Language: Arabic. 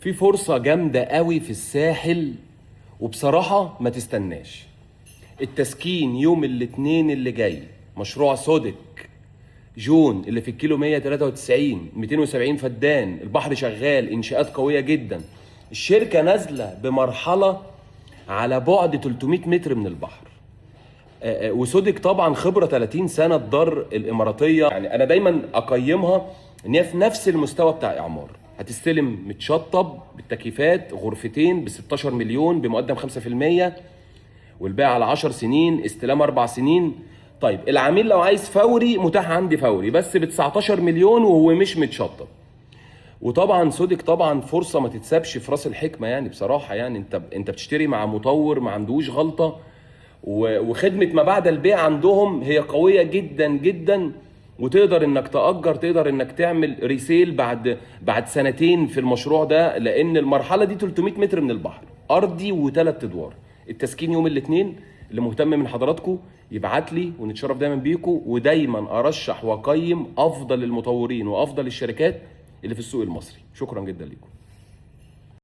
في فرصة جامدة قوي في الساحل، وبصراحة ما تستناش. التسكين يوم الاثنين اللي جاي، مشروع سودك جون اللي في الكيلو 193 270 فدان، البحر شغال، انشاءات قوية جدا. الشركة نازلة بمرحلة على بعد 300 متر من البحر. وسودك طبعا خبرة 30 سنة الدار الإماراتية، يعني أنا دايما أقيمها إن هي في نفس المستوى بتاع إعمار. هتستلم متشطب بالتكييفات غرفتين ب 16 مليون بمقدم 5%، والبيع على 10 سنين، استلام 4 سنين. طيب العميل لو عايز فوري متاح عندي فوري بس ب 19 مليون وهو مش متشطب. وطبعا سودك طبعا فرصه ما تتسابش في راس الحكمه، يعني بصراحه يعني انت بتشتري مع مطور ما عندوش غلطه، وخدمه ما بعد البيع عندهم هي قويه جدا جدا. وتقدر انك تأجر، تقدر انك تعمل ريسيل بعد سنتين في المشروع ده، لان المرحله دي 300 متر من البحر، ارضي وثلاث ادوار. التسكين يوم الاثنين. اللي مهتم من حضراتكم يبعت لي ونتشرف دايما بيكم، ودايما ارشح واقيم افضل المطورين وافضل الشركات اللي في السوق المصري. شكرا جدا لكم.